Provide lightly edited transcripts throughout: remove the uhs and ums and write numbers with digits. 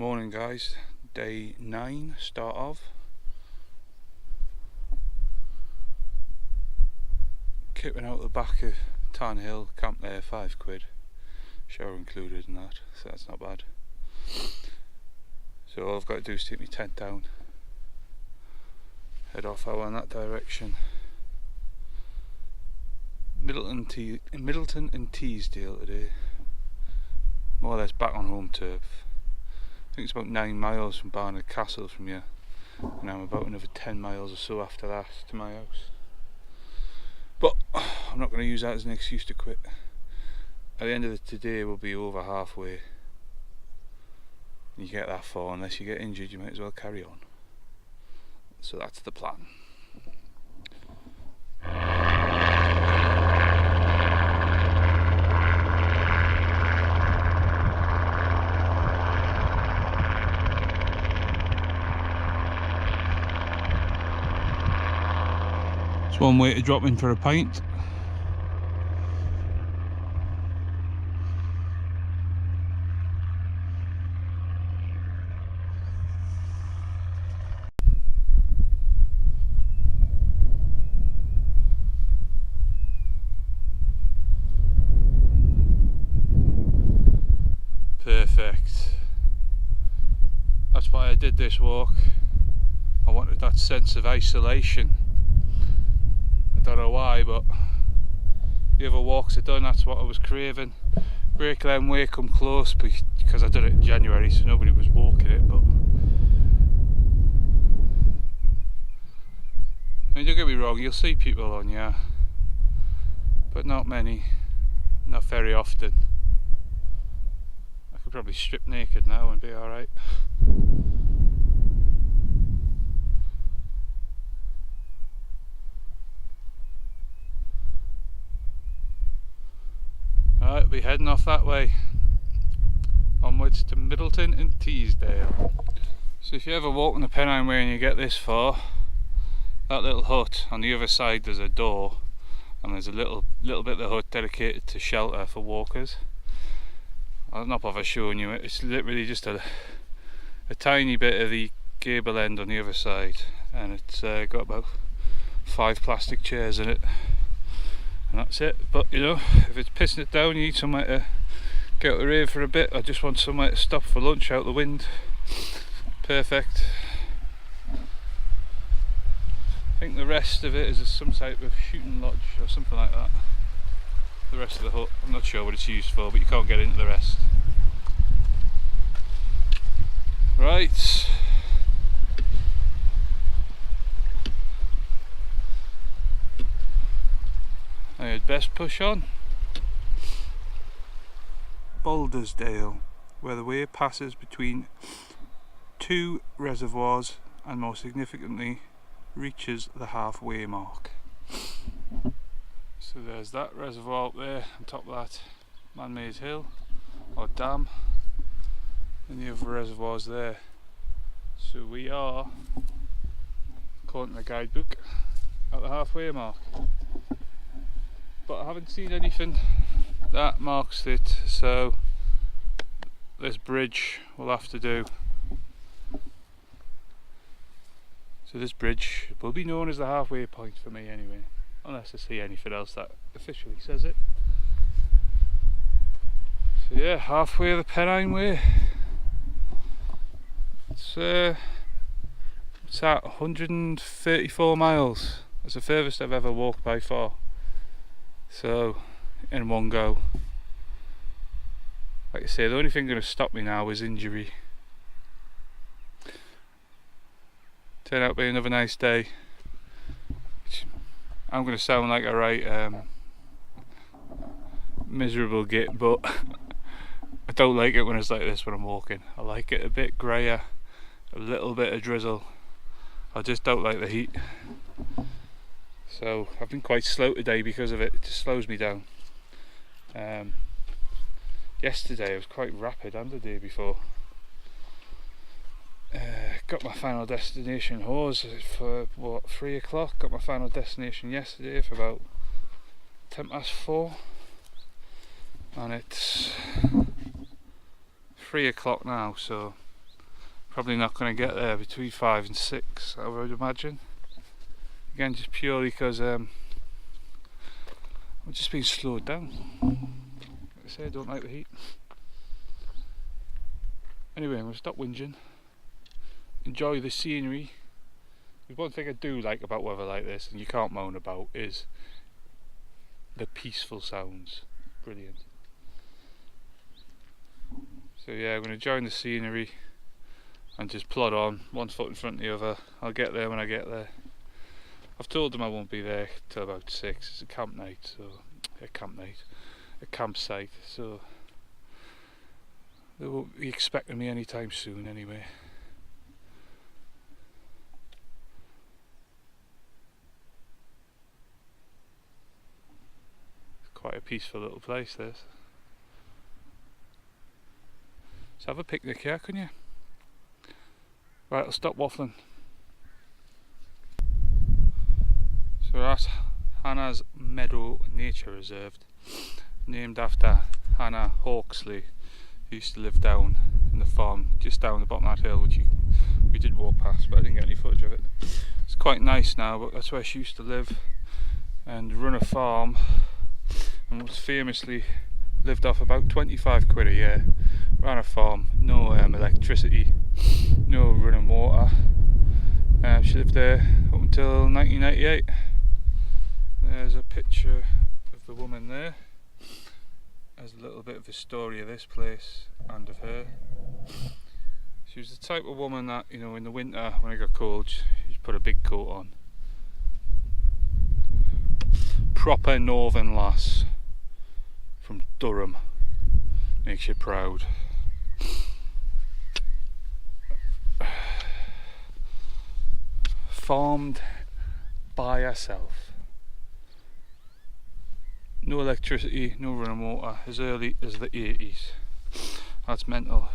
Morning guys, day 9 start of. Kitting out the back of Tan Hill, camp there, £5, shower included and that, so that's not bad. So all I've got to do is take my tent down, head off out in that direction. Middleton and Teesdale today, more or less back on home turf. I think it's about 9 miles from Barnard Castle from here, and I'm about another 10 miles or so after that to my house. But I'm not going to use that as an excuse to quit. At the end of today we'll be over halfway. You get that far, unless you get injured you might as well carry on. So that's the plan. It's one way to drop in for a pint. Perfect. That's why I did this walk. I wanted that sense of isolation. I don't know why, but the other walks are done, that's what I was craving. Breathtaking Way come close because I did it in January, so nobody was walking it, but I mean, don't get me wrong, you'll see people on, yeah, but not many, not very often. I could probably strip naked now and be alright. Right, we'll be heading off that way, onwards to Middleton and Teesdale. So if you ever walk on the Pennine Way and you get this far, that little hut, on the other side there's a door, and there's a little bit of the hut dedicated to shelter for walkers. I'll not bother showing you it, it's literally just a tiny bit of the gable end on the other side, and it's got about 5 plastic chairs in it. And that's it. But you know, if it's pissing it down, you need somewhere to get out the rave for a bit. I just want somewhere to stop for lunch out the wind. Perfect. I think the rest of it is some type of shooting lodge or something like that. The rest of the hut, I'm not sure what it's used for, but you can't get into the rest. Right. I'd best push on. Baldersdale, where the way passes between 2 reservoirs and more significantly reaches the halfway mark. So there's that reservoir up there on top of that man-made hill or dam, and the other reservoirs there. So we are, according to the guidebook, at the halfway mark. But I haven't seen anything that marks it, so this bridge will have to do. So this bridge will be known as the halfway point for me anyway, unless I see anything else that officially says it. So yeah, halfway of the Pennine Way. It's at 134 miles. That's the furthest I've ever walked by far. So, in one go. Like I say, the only thing going to stop me now is injury. Turned out to be another nice day. I'm going to sound like a right miserable git, but I don't like it when it's like this when I'm walking. I like it a bit grayer, a little bit of drizzle. I just don't like the heat. So I've been quite slow today because of it. It just slows me down. Yesterday I was quite rapid, and the day before. Got my final destination hose for what, 3 o'clock. Got my final destination yesterday for about 4:10, and it's 3 o'clock now, so Probably not going to get there between 5 and 6, I would imagine. Again, just purely because I'm just being slowed down. Like I say, I don't like the heat. Anyway, I'm going to stop whinging. Enjoy the scenery. The one thing I do like about weather like this, and you can't moan about, is the peaceful sounds. Brilliant. So yeah, I'm going to join the scenery and just plod on, one foot in front of the other. I'll get there when I get there. I've told them I won't be there till about 6. It's a camp night, so a campsite, so they won't be expecting me anytime soon anyway. It's quite a peaceful little place, this. Let's have a picnic here, couldn't you? Right, I'll stop waffling. So we're at Hannah's Meadow Nature Reserve, named after Hannah Hawksley, who used to live down in the farm just down the bottom of that hill, which we did walk past, but I didn't get any footage of it. It's quite nice now, but that's where she used to live and run a farm, and was famously lived off about 25 quid a year. Ran a farm, no electricity, no running water. She lived there up until 1998. There's a picture of the woman there. There's a little bit of the story of this place and of her. She was the type of woman that, you know, in the winter when it got cold, she'd put a big coat on. Proper northern lass from Durham. Makes you proud. Farmed by herself. No electricity, no running water, as early as the 80s. That's mental.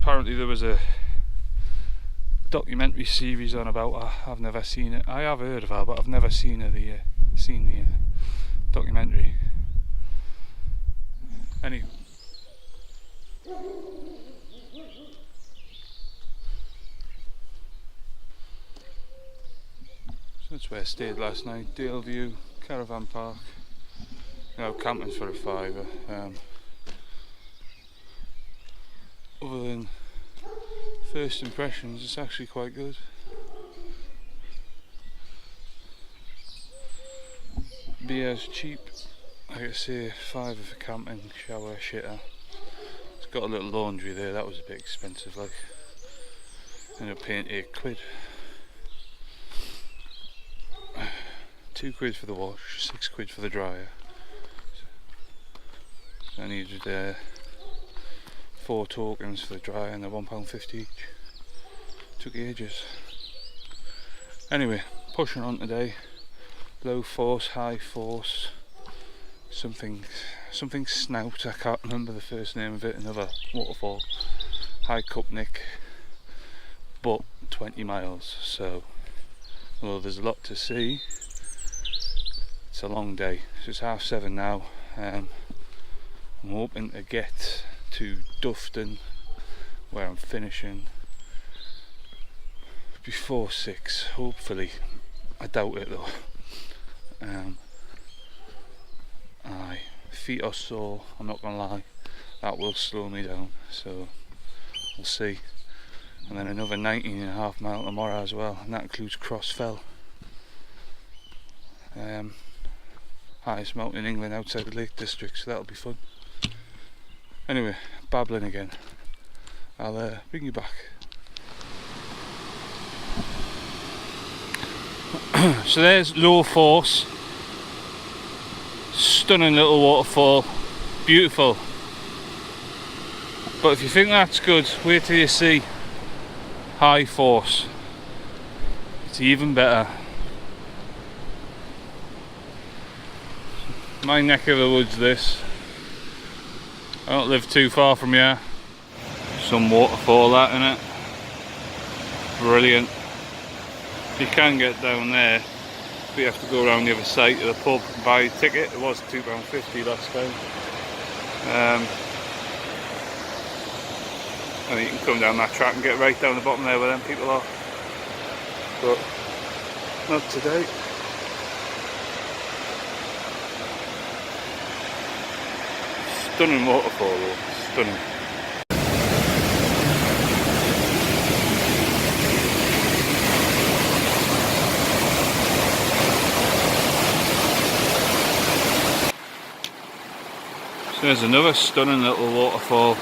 Apparently there was a documentary series on about her. I've never seen it. I have heard of her, but I've never seen her. Seen the documentary. Anyway. That's where I stayed last night, Daleview Caravan Park. Now camping's for a £5. Other than first impressions, it's actually quite good. Beer's cheap, like I say, £5 for camping, shower, shitter. It's got a little laundry there, that was a bit expensive, like. Ended up paying £8. £2 for the wash, £6 for the dryer. So I needed 4 tokens for the dryer and they're £1.50 each. Took ages. Anyway, pushing on today. Low force, high force, something snout, I can't remember the first name of it, another waterfall. High Cupnick, but 20 miles, so although there's a lot to see, it's a long day. So it's 7:30 now. I'm hoping to get to Dufton, where I'm finishing, before 6, hopefully. I doubt it though. Aye, feet are sore, I'm not gonna lie, that will slow me down, so we'll see. And then another 19.5 mile tomorrow as well, and that includes Crossfell. Highest mountain in England outside the Lake District, so that'll be fun. Anyway, babbling again. I'll bring you back. So there's Low Force. Stunning little waterfall. Beautiful. But if you think that's good, wait till you see High Force. It's even better. My neck of the woods this. I don't live too far from here. Some waterfall that in it. Brilliant. You can get down there, but you have to go around the other side of the pub and buy a ticket. It was £2.50 last time. and you can come down that track and get right down the bottom there where them people are, but not today. Stunning waterfall though, stunning. So there's another stunning little waterfall,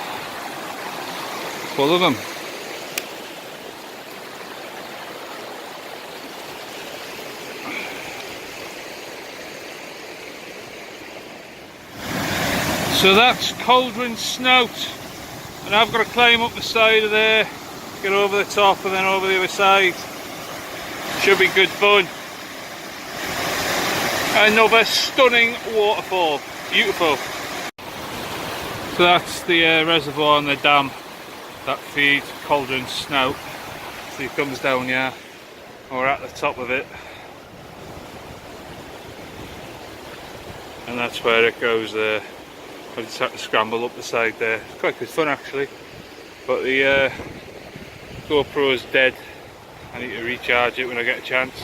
full of them. So that's Cauldron Snout, and I've got to climb up the side of there, get over the top and then over the other side. Should be good fun. Another stunning waterfall, beautiful. So that's the reservoir and the dam that feeds Cauldron Snout. So he comes down here, and we're at the top of it. And that's where it goes there. I just had to scramble up the side there. It's quite good fun actually. But the GoPro is dead. I need to recharge it when I get a chance.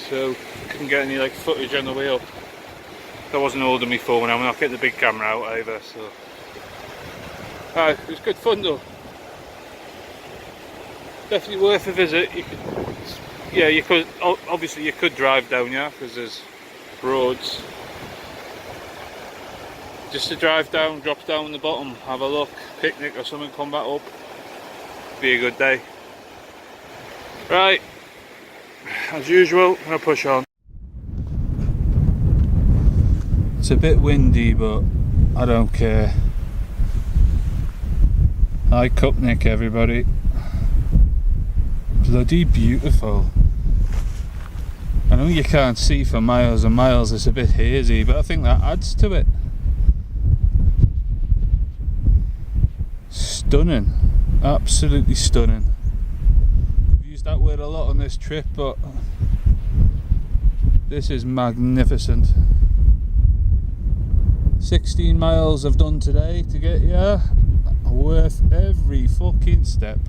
So couldn't get any like footage on the way up. That wasn't holding me phone, I'm not getting the big camera out either, so it was good fun though. Definitely worth a visit. You could obviously you could drive down here because there's roads. Just to drive down, drop down the bottom, have a look, picnic or something, come back up. Be a good day. Right, as usual, I'm gonna push on. It's a bit windy, but I don't care. Hi Cupnick, everybody. Bloody beautiful. I know you can't see for miles and miles, it's a bit hazy, but I think that adds to it. Stunning, absolutely stunning. I've used that word a lot on this trip, but this is magnificent. 16 miles I've done today to get here, worth every fucking step.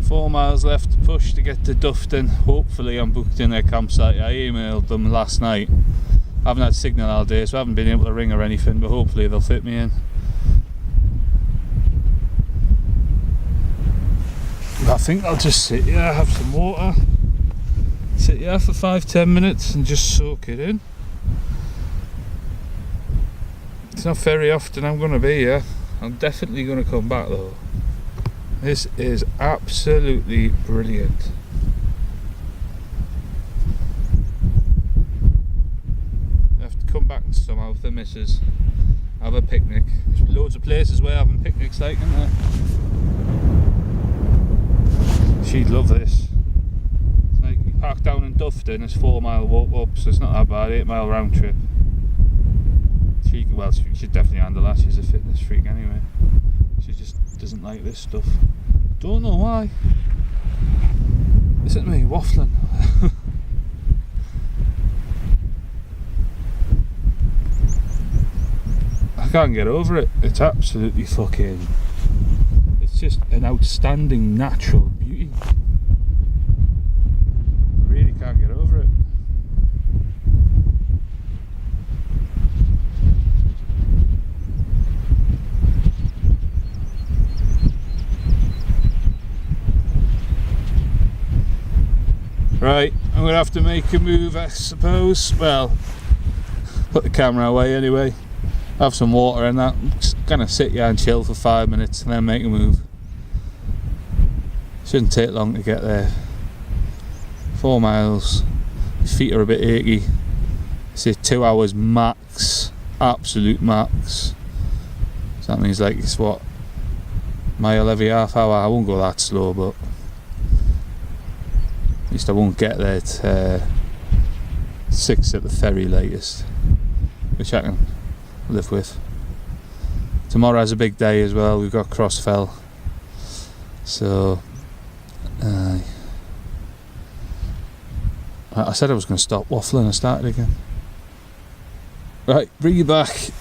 4 miles left to push to get to Dufton. Hopefully I'm booked in their campsite. I emailed them last night. I haven't had signal all day, so I haven't been able to ring or anything, but hopefully they'll fit me in. I think I'll just sit here, have some water, sit here for 5-10 minutes and just soak it in. It's not very often I'm going to be here. I'm definitely going to come back though. This is absolutely brilliant. I have to come back somehow with the missus, have a picnic. There's loads of places where having picnics like, isn't there? She'd love this. It's like you park down in Dufton, it's 4 mile walk up, so it's not that bad, 8 mile round trip. She should definitely handle that, she's a fitness freak anyway. She just doesn't like this stuff. Don't know why. Listen to me waffling. I can't get over it. It's absolutely fucking... It's just an outstanding natural beauty. I really can't get over it. Right, I'm going to have to make a move, I suppose. Well, put the camera away anyway. Have some water and that. I'm just going to sit here and chill for 5 minutes and then make a move. Shouldn't take long to get there. 4 miles. My feet are a bit achy. Say 2 hours max. Absolute max. So that means like it's what? Mile every half hour. I won't go that slow, but at least I won't get there at 6 at the ferry latest, which I can live with. Tomorrow's a big day as well. We've got Crossfell, so I said I was going to stop waffling. I started again. Right, bring you back.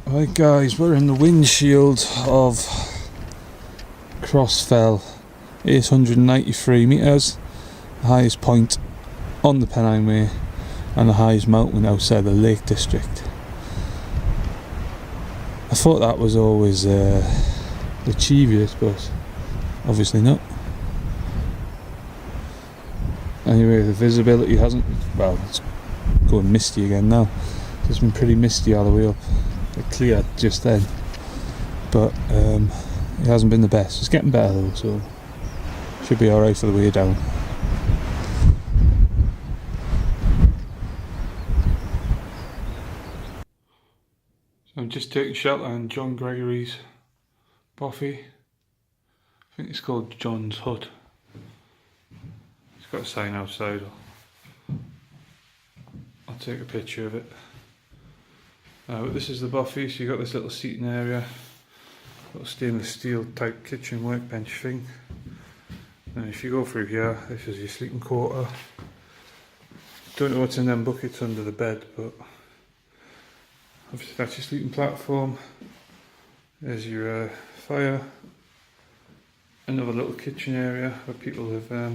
Right guys, we're in the windshield of Crossfell, 893 metres, the highest point on the Pennine Way and the highest mountain outside the Lake District. I thought that was always the cheeviest, but obviously not. Anyway, the visibility hasn't, well, it's going misty again now. It's been pretty misty all the way up. It cleared just then, but it hasn't been the best. It's getting better though, so should be alright for the way down. So I'm just taking shelter in John Gregory's bothy. I think it's called John's Hut. It's got a sign outside. I'll take a picture of it. But this is the bothy, so you've got this little seating area, little stainless steel type kitchen workbench thing. And if you go through here, this is your sleeping quarter. Don't know what's in them buckets under the bed, but obviously that's your sleeping platform. There's your fire. Another little kitchen area where people have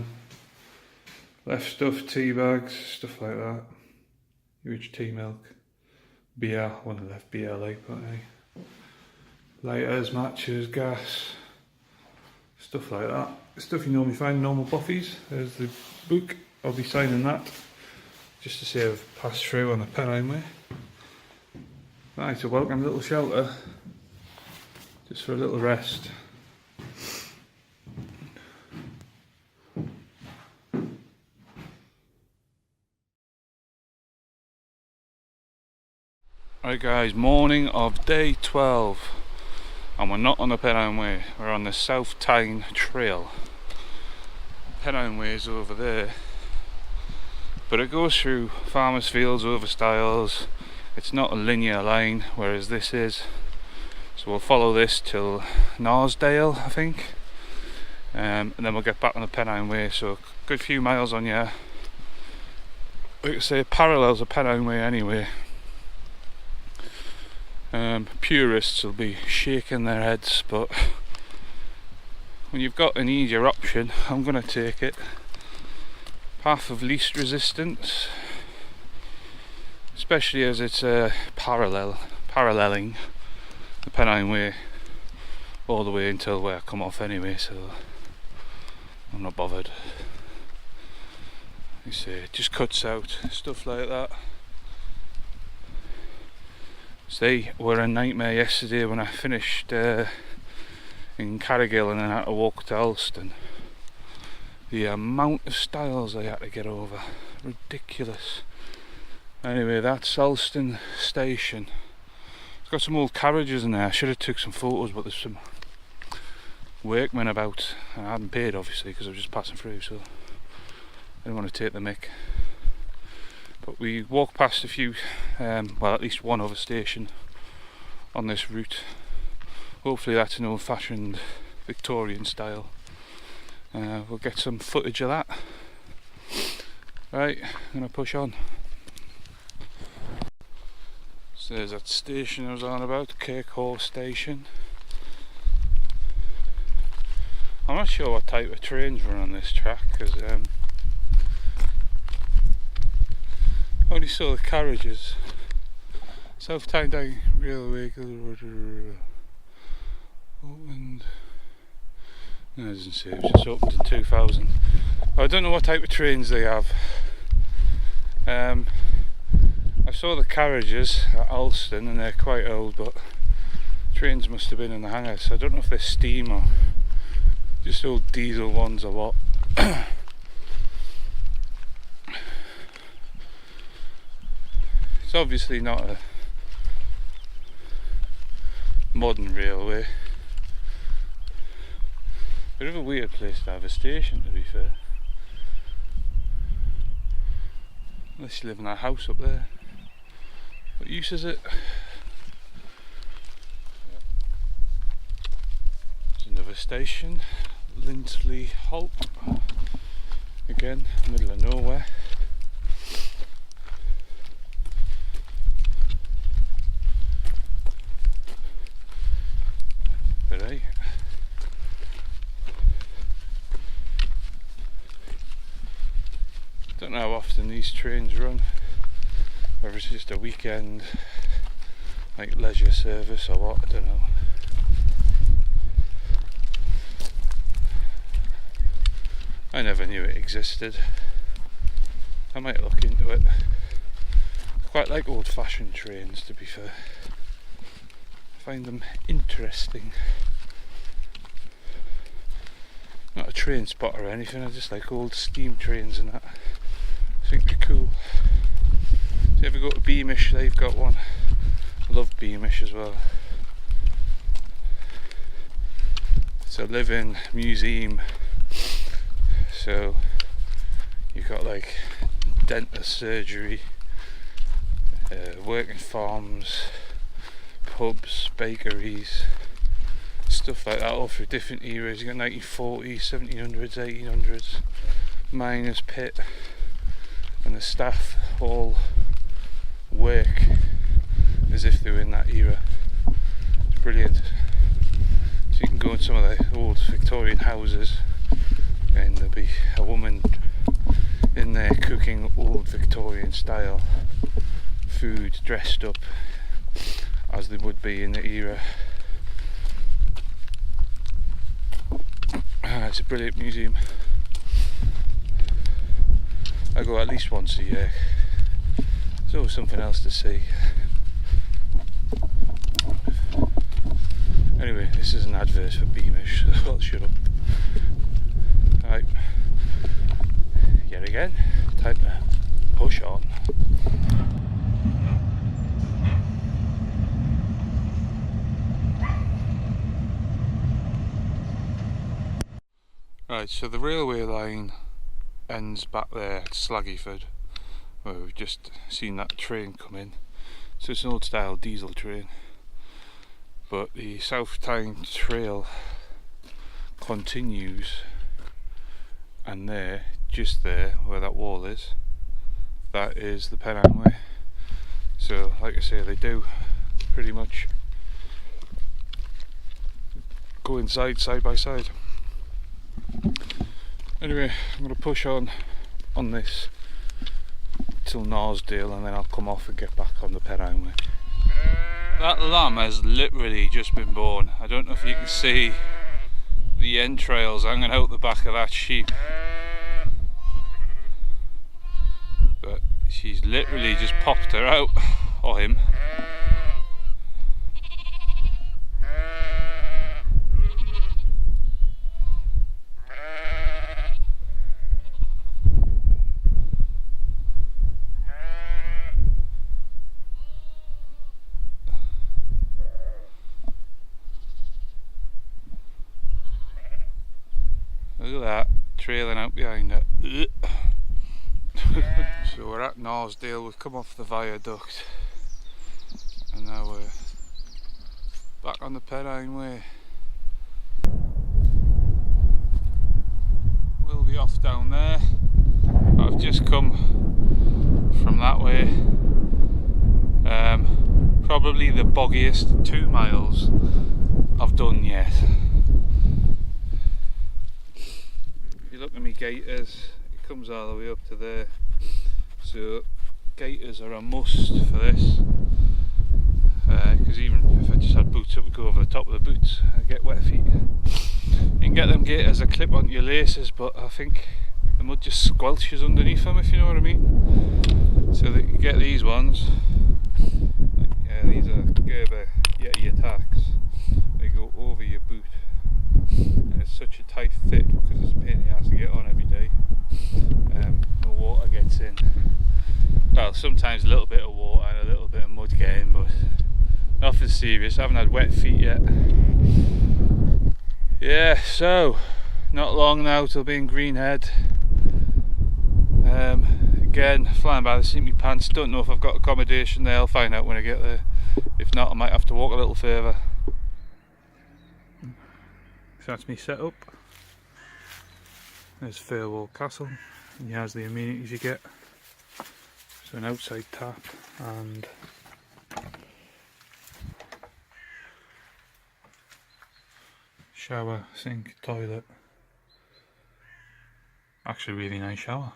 left stuff, tea bags, stuff like that. Huge tea milk. Beer, one of left beer like, but lighters, matches, gas, stuff like that. Stuff you normally find in normal bothies. There's the book, I'll be signing that, just to say I've passed through on the Pennine Way. Right, a welcome little shelter, just for a little rest. Right guys, morning of day 12, and we're not on the Pennine Way, we're on the South Tyne Trail. Pennine Way is over there, but it goes through farmers' fields, over stiles. It's not a linear line, whereas this is. So we'll follow this till Narsdale, I think, and then we'll get back on the Pennine Way, so a good few miles on here. Like I say, it parallels the Pennine Way anyway. Purists will be shaking their heads, but when you've got an easier option, I'm going to take it. Path of least resistance, especially as it's paralleling the Pennine Way all the way until where I come off anyway, so I'm not bothered. You see, it just cuts out stuff like that. They were a nightmare yesterday when I finished in Carrigill and then I had to walk to Alston. The amount of stiles I had to get over, ridiculous. Anyway, that's Alston station. It's got some old carriages in there. I should have took some photos, but there's some workmen about. I hadn't paid obviously because I was just passing through, so I didn't want to take the mick. But we walked past a few, well, at least one other station on this route. Hopefully that's an old-fashioned Victorian style. We'll get some footage of that. Right, I'm going to push on. So there's that station I was on about, Kirkhall Station. I'm not sure what type of trains run on this track, because I only saw the carriages. South Tyne Railway opened. No, it doesn't say, it was just opened in 2000. I don't know what type of trains they have. I saw the carriages at Alston and they're quite old, but trains must have been in the hangar, so I don't know if they're steam or just old diesel ones or what. It's obviously not a modern railway. Bit of a weird place to have a station, to be fair. Unless you live in that house up there. What use is it? There's another station, Lindsley Halt. Again, middle of nowhere. these trains run, or if it's just a weekend like leisure service or what, I don't know. I never knew it existed. I might look into it. I quite like old-fashioned trains, to be fair. I find them interesting. Not a train spot or anything, I just like old steam trains and that. I think they're cool. Do you ever go to Beamish? They've got one. I love Beamish as well. It's a living museum. So you've got like dentist surgery, working farms, pubs, bakeries, stuff like that, all through different eras. You've got 1940s, 1700s, 1800s, miners' pit, and the staff all work as if they were in that era. It's brilliant. So you can go in some of the old Victorian houses and there'll be a woman in there cooking old Victorian style food, dressed up as they would be in the era. It's a brilliant museum. I go at least once a year. There's always something else to see. Anyway, this is an advert for Beamish, so I'll shut up. Right, yet again, time to push on. Right, so the railway line ends back there at Slaggyford, where we've just seen that train come in. So it's an old style diesel train, but the South Tyne Trail continues, and there, just there where that wall is, that is the Pennine Way. So like I say, they do pretty much coincide side by side. Anyway, I'm going to push on this till Knaresdale, and then I'll come off and get back on the Pennine Way. That lamb has literally just been born. I don't know if you can see the entrails hanging out the back of that sheep, but she's literally just popped her out, or him. Look at that, trailing out behind it. So we're at Knaresdale, we've come off the viaduct and now we're back on the Pennine Way. We'll be off down there. I've just come from that way. Probably the boggiest 2 miles I've done yet. If you look at me gaiters, it comes all the way up to there. So gaiters are a must for this, because even if I just had boots, it would go over the top of the boots. I get wet feet. You can get them gaiters that clip onto your laces, but I think the mud just squelches underneath them, if you know what I mean. So that you get these ones. Yeah, these are Gerber Yeti Attacks. They go over your boot, and it's such a tight fit because it's a pain in the ass to get on every day. No water gets in. Well, sometimes a little bit of water and a little bit of mud getting, but nothing serious. I haven't had wet feet yet. Yeah, so not long now till being Greenhead. Again, flying by the seat of my pants. Don't know if I've got accommodation there. I'll find out when I get there. If not, I might have to walk a little further. So that's me set up. There's Fairwall Castle, and here's the amenities you get. So an outside tap and shower, sink, toilet. Actually really nice shower.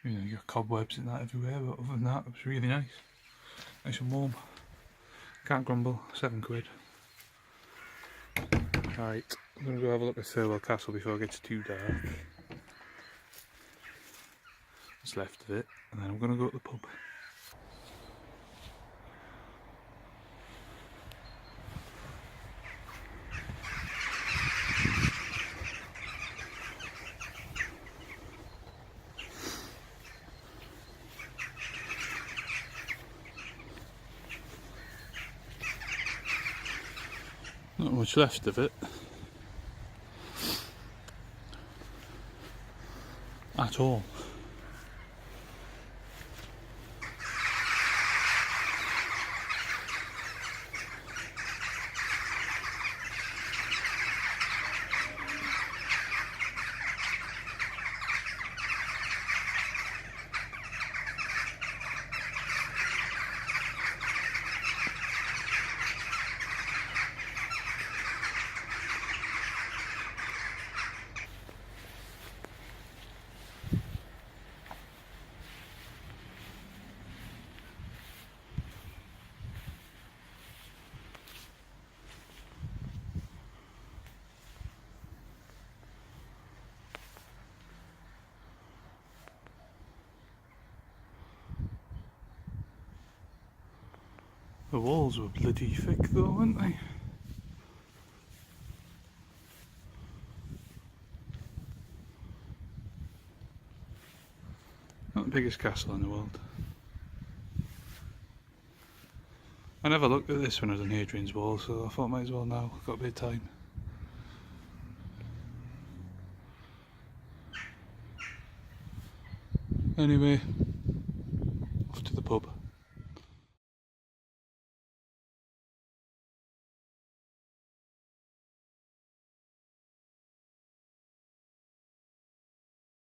You know, you got cobwebs and that everywhere, but other than that, it was really nice. Nice and warm. Can't grumble. £7. Right, I'm going to go have a look at Thirlwell Castle before it gets too dark. What's left of it, and then I'm going to go to the pub. Not much left of it at all. The walls were bloody thick though, weren't they? Not the biggest castle in the world. I never looked at this when I was on Hadrian's Wall, so I thought I might as well now. I've got a bit of time. Anyway, off to the pub.